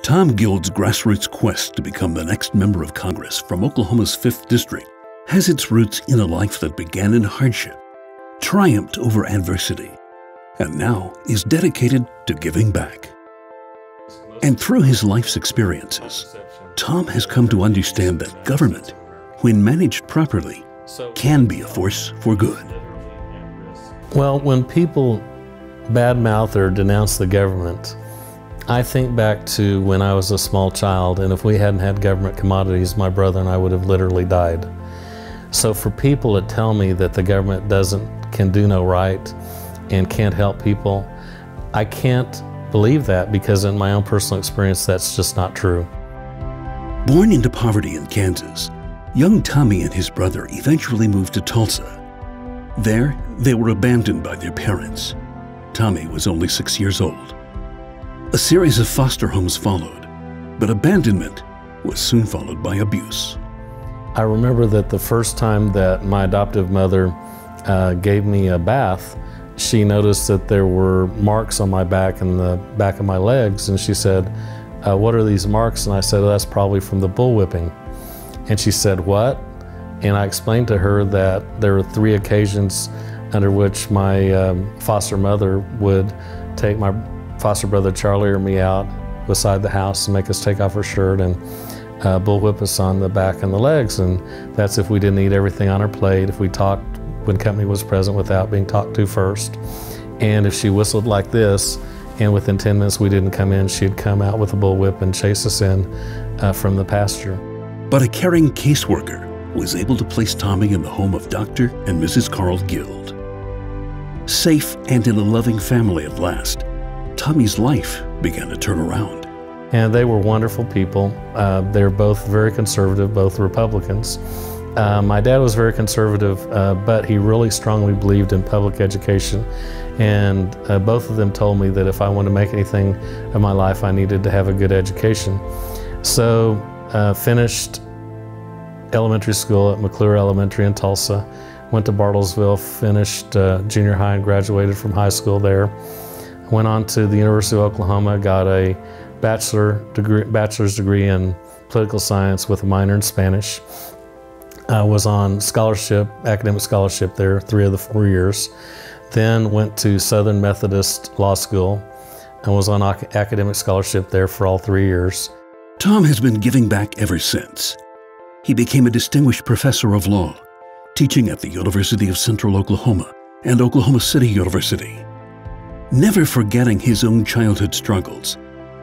Tom Guild's grassroots quest to become the next member of Congress from Oklahoma's 5th District has its roots in a life that began in hardship, triumphed over adversity, and now is dedicated to giving back. And through his life's experiences, Tom has come to understand that government, when managed properly, can be a force for good. Well, when people badmouth or denounce the government, I think back to when I was a small child, and if we hadn't had government commodities, my brother and I would have literally died. So for people to tell me that the government can do no right and can't help people, I can't believe that, because in my own personal experience, that's just not true. Born into poverty in Kansas, young Tommy and his brother eventually moved to Tulsa. There, they were abandoned by their parents. Tommy was only 6 years old. A series of foster homes followed, but abandonment was soon followed by abuse. I remember that the first time that my adoptive mother gave me a bath, she noticed that there were marks on my back and the back of my legs, and she said, "What are these marks?" And I said, "Oh, that's probably from the bullwhipping." And she said, "What?" And I explained to her that there were 3 occasions under which my foster mother would take my foster brother Charlie or me out beside the house and make us take off our shirt and bullwhip us on the back and the legs. And that's if we didn't eat everything on our plate, if we talked when company was present without being talked to first, and if she whistled like this and within 10 minutes we didn't come in, she'd come out with a bullwhip and chase us in from the pasture. But a caring caseworker was able to place Tommy in the home of Dr. and Mrs. Carl Guild. Safe and in a loving family at last, Tommy's life began to turn around. And they were wonderful people. They're both very conservative, both Republicans. My dad was very conservative, but he really strongly believed in public education. And both of them told me that if I wanted to make anything of my life, I needed to have a good education. So finished elementary school at McClure Elementary in Tulsa, went to Bartlesville, finished junior high and graduated from high school there. Went on to the University of Oklahoma, got a bachelor's degree in political science with a minor in Spanish. Was on scholarship, academic scholarship there 3 of the 4 years. Then went to Southern Methodist Law School and was on academic scholarship there for all 3 years. Tom has been giving back ever since. He became a distinguished professor of law, teaching at the University of Central Oklahoma and Oklahoma City University. Never forgetting his own childhood struggles,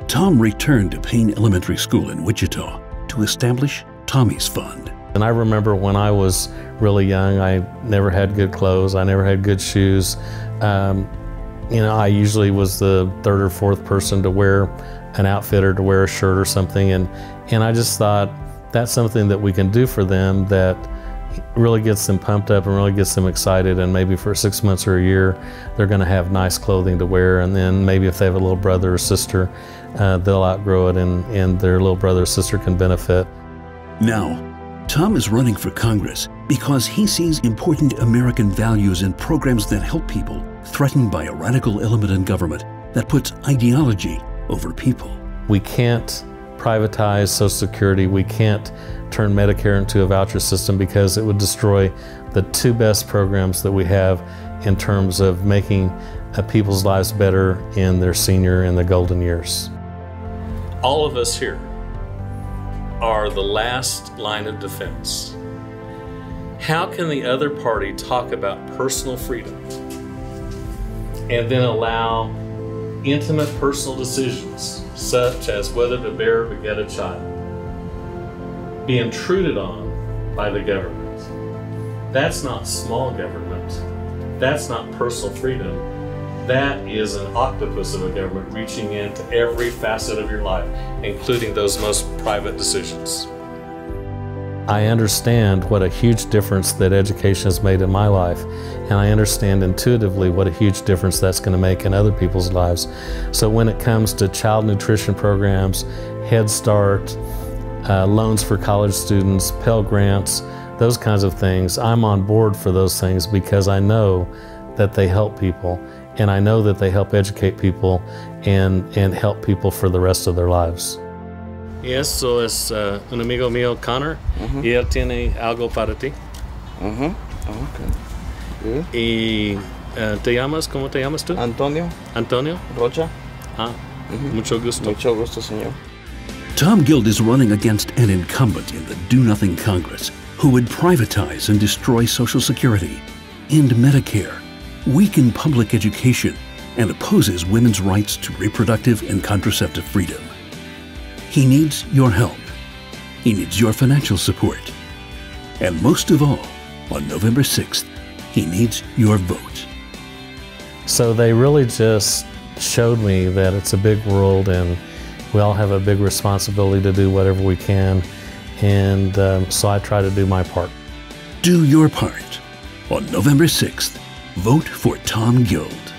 Tom returned to Payne Elementary School in Wichita to establish Tommy's Fund. And I remember when I was really young, I never had good clothes, I never had good shoes. I usually was the 3rd or 4th person to wear an outfit or to wear a shirt or something, and I just thought that's something that we can do for them that really gets them pumped up and really gets them excited, and maybe for 6 months or a year they're going to have nice clothing to wear, and then maybe if they have a little brother or sister, they'll outgrow it and their little brother or sister can benefit. Now, Tom is running for Congress because he sees important American values and programs that help people threatened by a radical element in government that puts ideology over people. We can't privatize Social Security. We can't turn Medicare into a voucher system, because it would destroy the 2 best programs that we have in terms of making people's lives better in their senior and their golden years. All of us here are the last line of defense. How can the other party talk about personal freedom and then allow intimate personal decisions, such as whether to bear or beget a child, be intruded on by the government? That's not small government. That's not personal freedom. That is an octopus of a government reaching into every facet of your life, including those most private decisions. I understand what a huge difference that education has made in my life, and I understand intuitively what a huge difference that's going to make in other people's lives. So when it comes to child nutrition programs, Head Start, loans for college students, Pell Grants, those kinds of things, I'm on board for those things because I know that they help people, and I know that they help educate people and help people for the rest of their lives. Y eso es un amigo mío, Connor, y él tiene algo para ti. Okay. Good. Y ¿te llamas? ¿Cómo te llamas tú? Antonio Antonio. Rocha. Mucho gusto. Mucho gusto, señor. Tom Guild is running against an incumbent in the Do-Nothing Congress who would privatize and destroy Social Security, end Medicare, weaken public education, and opposes women's rights to reproductive and contraceptive freedom. He needs your help. He needs your financial support. And most of all, on November 6th, he needs your vote. So they really just showed me that it's a big world and we all have a big responsibility to do whatever we can. And so I try to do my part. Do your part. On November 6th, vote for Tom Guild.